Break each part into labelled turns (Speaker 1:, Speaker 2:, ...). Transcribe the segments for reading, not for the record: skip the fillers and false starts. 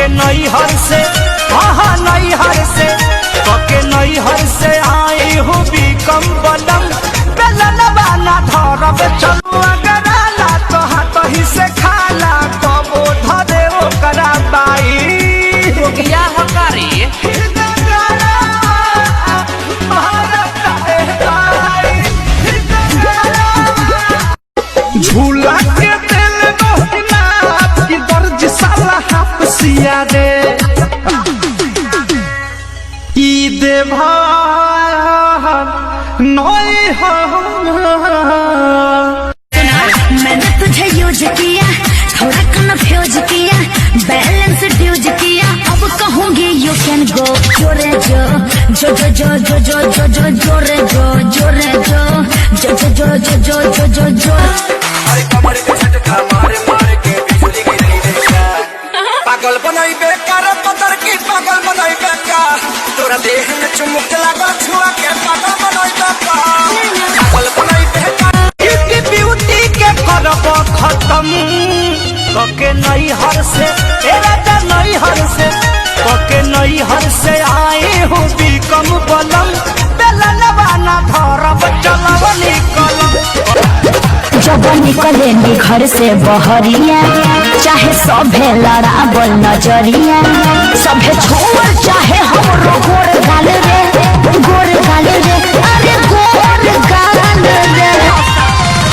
Speaker 1: कके नैहर से नैहर से कके नैहर से आई हूँ बिकम बलम बेलनवा ना धरब चलू अगर आला तो हाथ ही से खाला कबो धरे ओकरा बाई
Speaker 2: रोगिया हकारी
Speaker 1: झूला के दिल नोहना की दर्ज साला हाफसिया रे ई देवा नई हो
Speaker 3: मैंने तुझे यूज किया थोड़ा कन्फ्यूज किया बैलेंस ड्यूज किया अब कहूँगी यू कैन गो जोरे जो जो जो जो जो जो जो जो जोरे जो जोरे जो जो जो जो जो जो जो जो जो
Speaker 4: अरे कमर के झटका मारे मारे के बिजली गिरी बेकार पागल बनाई बेकार पत्थर की पागल बनाई बेकार तोरा देह में चुमुक लगा छुआ के पागल बनाई बेकार पागल बनाई बेकार
Speaker 1: ब्यूटी के करब खत्म कके नैहर से राजा नैहर से कके नैहर से आए हो बिकम बलम बेलनवा ना धरब चलब निकलम
Speaker 3: जब निकलेंगे घर से बहरिया चाहे सभे लड़ाबल नजरिया सभे छोड़ चाहे हमरो गोर गाल रे अरे गोर गाल रे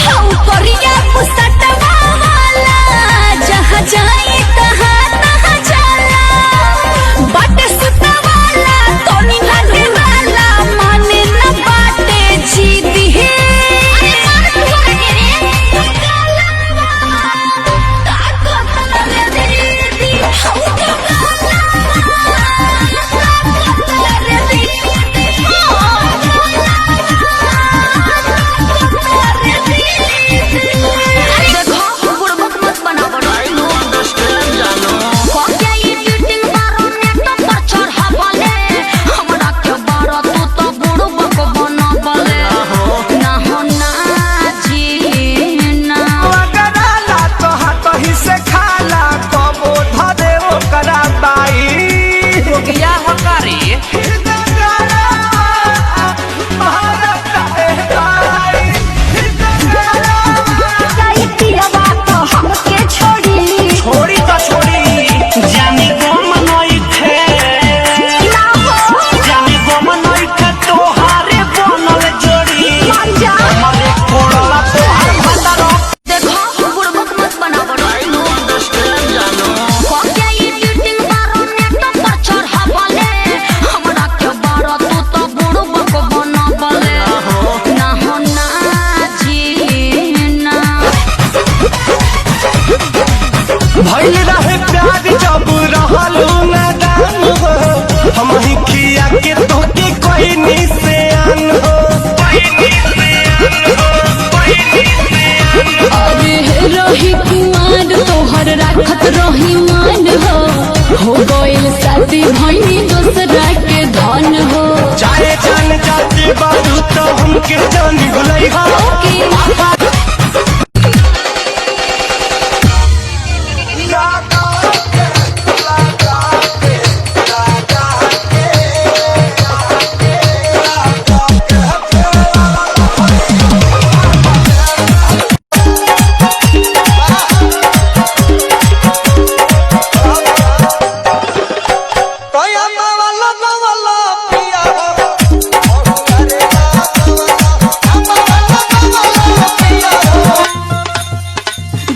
Speaker 3: हम करिया पुसटवा वाला जहाँ जाए तहाँ जाला बाटे सुता वाला तोनी लागे वाला माने न बाटे जीती है
Speaker 2: रोगिया हकारी
Speaker 1: छोड़ी तो छोड़ी जाने गम नहीं थे जाने गम नहीं थे तोहारे बनल जोड़ी हमारे कोड़ला तोहार भंडार
Speaker 3: देखो बुड़बक मत बना बड़ाई जानो क्या ये ड्यूटिंग बारो नेट पर चढ़ा बले हमरा के बारो तू तो बुड़बक बना बले ना हो ना जी ना
Speaker 1: भइल रहे प्यार जब रहलू नादान हो हम ही किया के तोके कोई निशान हो
Speaker 3: अरे रही कुमार तोहर राखत रही मान हो गइल शादी भइनी दूसरा के धन हो
Speaker 1: चाहे जान जाते बारू तो हमके जान भुलई हो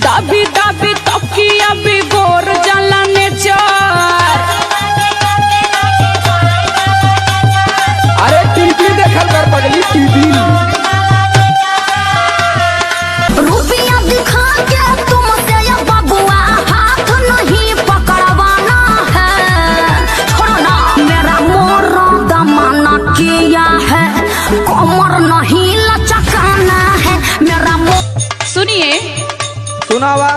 Speaker 5: दाबी दाबी तकिया भी गोर जला नेचर
Speaker 4: अरे टीवी देखल कर पगली टीवी
Speaker 3: रुपया दिखा के तुमसे या बबुआ हाथ नहीं पकड़वाना है छोड़ो ना मेरा मोरा दमाना किया है कमर नहीं लचकाना है मेरा
Speaker 5: सुनिए
Speaker 4: सुनावा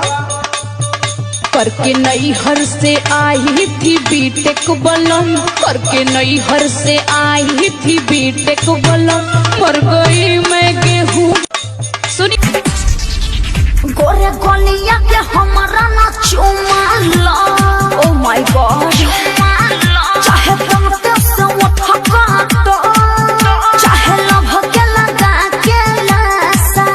Speaker 5: करके नैहर से आई थी बीटेक बलम करके नैहर से आई थी बीटेक बलम मर गई मैं गेहूं सुनिए
Speaker 3: गोरे गोलिया के हमारा ना चुमा लो ओ माय गॉड चाहे पंक्ति से उठा काटो चाहे लभ के लगा के लासा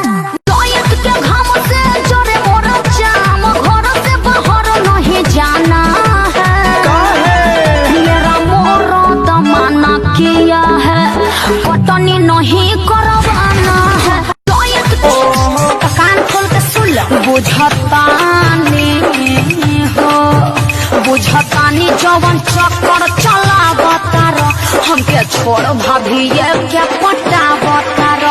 Speaker 3: लोयत के घाम से जोरे मोर जाम घर से बाहर नहीं जाना है मेरा मोर तमन्ना किया है पटनी नहीं करवाना है लोयत कान खोल के सुन ले बुझतानी हो बुझतानी जवन चक्कर चलावतार हमके छोड़ भाभी ये क्या पटावतार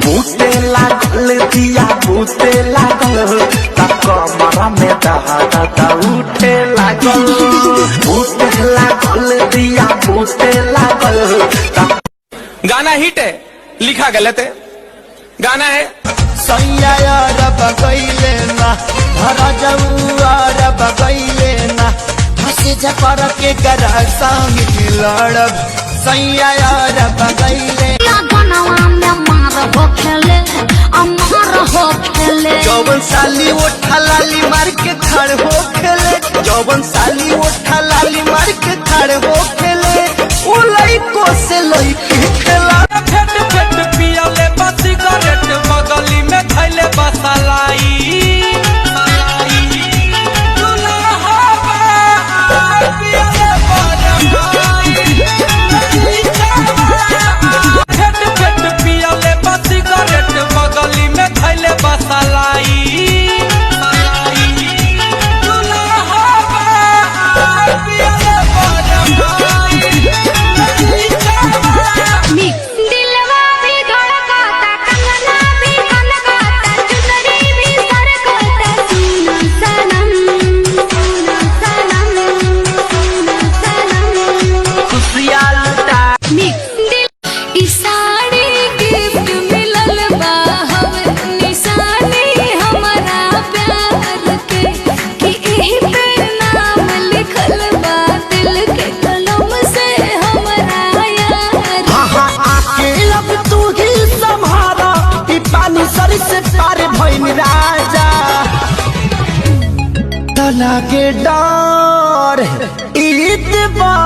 Speaker 1: बूते लागल दिया बूते लागल तक कमरा में दहा उठे लागल बूते लागल दिया बूते लागल तक
Speaker 6: गाना हिट है लिखा गलत है गाना है
Speaker 1: सैया बगैले ना धरा जऊआर बगैले ना हंसे झपर के करा संग लड़ब सैया बगैले
Speaker 3: बनवा में मार हो खेले अमार हो खेले
Speaker 1: जौवन साली उठा लाली मार के खड़ हो खेले जौवन साली उठा लाली मार के खड़ हो खेले ओ लइको से लइकी खेला
Speaker 6: फेट फेट पियले बस सिगरेट बगली में थैले बसलाई फेट फेट पियले बस सिगरेट बगली में थैले बसलाई
Speaker 3: दिलवा भी धड़कता कंगना भी कनकता चुनरी भी सरकता सुना सनम सुना सनम सुना सनम
Speaker 1: खुशियाँ लुटा
Speaker 5: ई साड़ी गिफ्ट मिलल बा हमें निशानी हमारा प्यार के कि एही पे नाम लिखल बा दिल के कलम से हमारा यार
Speaker 1: आके अब तू ही संभारा ई पानी सर से पार भइल राजा तना के डर ईदबार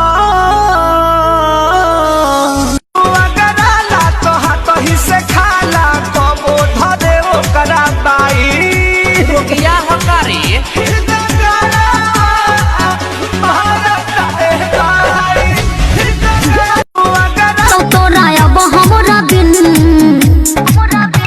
Speaker 1: अगर आला तो हाथ ही से खाला कबो धरे ओकरा बाई
Speaker 2: रुकिया हकारी
Speaker 3: तो तोरा अब हमरा दिन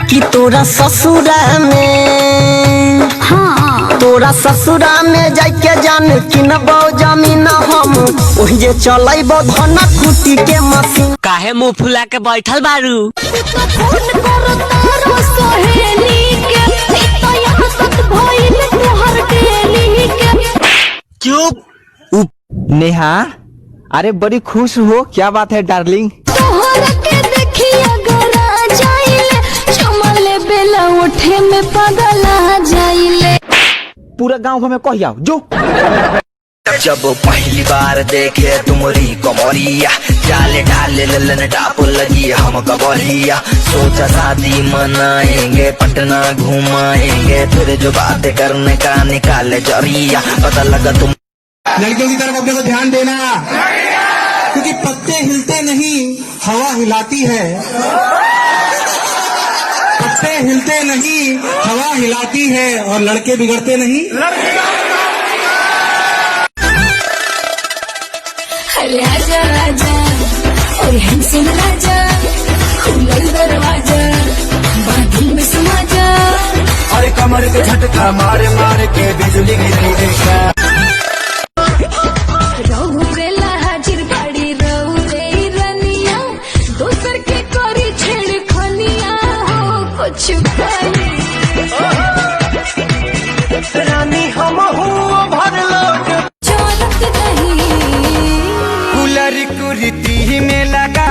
Speaker 7: कि तोरा ससुरा में
Speaker 3: हाँ
Speaker 7: तोरा ससुरा में जाके जान किनबो जमीन हम ओहि जे चलैबो धना कुटी के मशीन काहे मुंह फुला के बैठल बारू
Speaker 3: तो फोन करो तारो सहेली के तो यहाँ तक भइल तोहर डेली के
Speaker 7: चुप
Speaker 8: नेहा अरे बड़ी खुश हो क्या बात है डार्लिंग
Speaker 3: तोहर के देखी अगर आ जाइले चमले बेला उठे में पागल आ जाइले
Speaker 8: पूरा गांव में कह जाओ जो
Speaker 4: जब पहली बार देखे तुम्हारी कमरिया चाले ढाले ललन टाप लगी हम कबलिया सोचा शादी मनाएंगे पटना घुमाएंगे फिर जो बातें करने का निकाले जरिया पता लगा तुम
Speaker 9: लड़कियों की तरफ अपने को ध्यान देना क्योंकि पत्ते हिलते नहीं हवा हिलाती है पत्ते हिलते नहीं हवा हिलाती है और लड़के बिगड़ते नहीं
Speaker 5: राजा राजा और हमसे राजा खुलल दरवाजा बादल में समा जा
Speaker 4: अरे कमर के झटका मारे मारे के बिजली गिरी देखा
Speaker 5: रहू गेला हाजिर गाड़ी रहू रे रनिया दोसर के करी छेड़ खनिया हो कुछ पाई
Speaker 1: रानी हम हूँ भर लोट
Speaker 5: चलत नहीं
Speaker 1: कूलर कुर्ती में लगा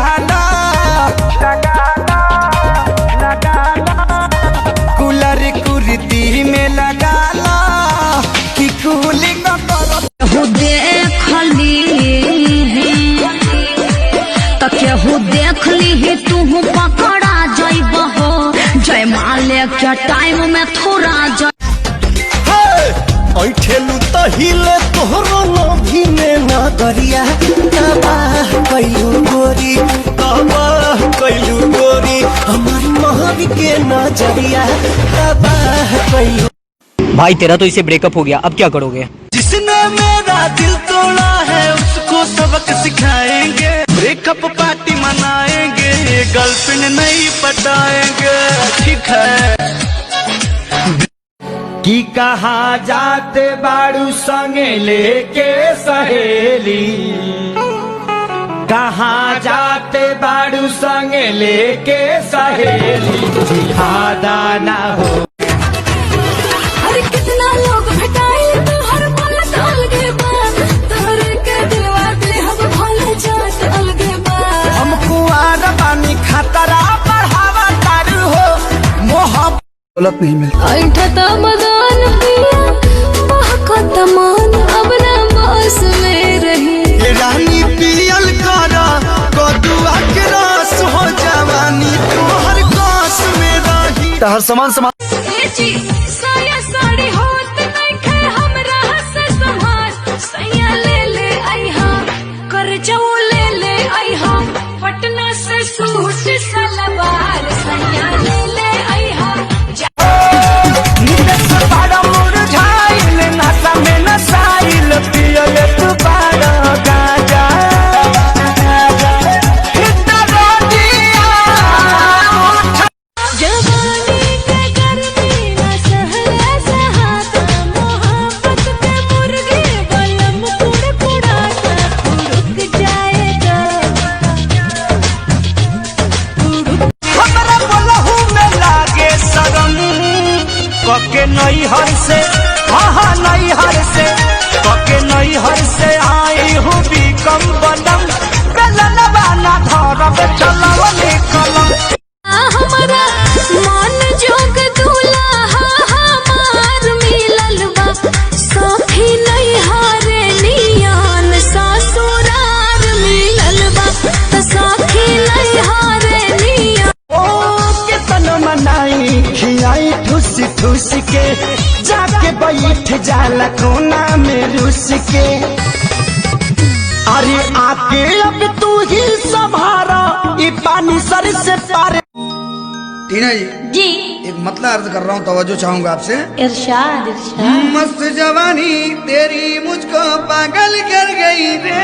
Speaker 1: कूलर कुर्ती में लगा कि कूलिंग करो
Speaker 3: देखली तो केहू देख ली तू पकड़ा जइब हो जय माले के टाइम में थोड़ा
Speaker 1: बैठेलू तो हिले तोहरो नभी में नगरिया तबाह कैलू गोरी तबाह कैलू गोरी हमारी महर के नजरिया तबाह कैलू।
Speaker 7: भाई तेरा तो इससे ब्रेकअप हो गया, अब क्या करोगे?
Speaker 1: जिसने मेरा दिल तोड़ा है उसको सबक सिखाएंगे, ब्रेकअप पार्टी मनाएंगे, गर्लफ्रेंड नहीं पटाएंगे। ठीक है कि कहाँ जाते बाड़ू संगे लेके सहेली, कहाँ जाते बाड़ू संगे लेके सहेली, जिहादा ना हो।
Speaker 5: अरे कितना लोग भेटाइल तो हर पल अलगे बात, तोहरे के दिलवा दे हम भले जात अलगे बात।
Speaker 1: हम कुआर बानी खतरा बढ़ावा तारू हो मोहब्बत गलत नहीं मिलता।
Speaker 5: ऐठता मदान पिया बहकता मान अब ना बस में रही।
Speaker 1: रानी पियल करा कदुआ के रस हो जवानी तोहर कास में रही। हर समान समान
Speaker 5: साया साड़ी होत नहीं खे हमरा से संभाल, सैया ले आईहा कर जाओ ले आईहा, पटना से सूट सलवार सैया ले आईहा।
Speaker 1: बड़ा मुरझाइल नशा में नसाइल पियल तू बड़ा गाजा
Speaker 5: जवानी के गर्मी न सहला सहाता, मोहब्बत के मुर्गे बलम कुड़कुड़ाता, कुड़क जाएगा
Speaker 1: हमरा बोलहू में लागे शरम कके नई हर से हाँ नई हर से कके नई हर से आई हूँ बिकम बनम बेलनवा ना धरब चलवले कलम।
Speaker 5: हमारा मन जोग दूल्हा हमार मिलल बा, सखी नहीं हारे नियान ससुरार मिलल बा, त सखी नहीं हारे नियान।
Speaker 1: ओ कितन मनाई खियाई ठुस ठुस के जाके बैठ जाला कोना में रुस के। अरे आके अब तू ही संभारा ये पानी सर से पार।
Speaker 9: टीना जी एक मतला अर्ज कर रहा हूँ, तवज्जो चाहूंगा आपसे। इरशाद मस्त जवानी तेरी मुझको पागल कर गई रे।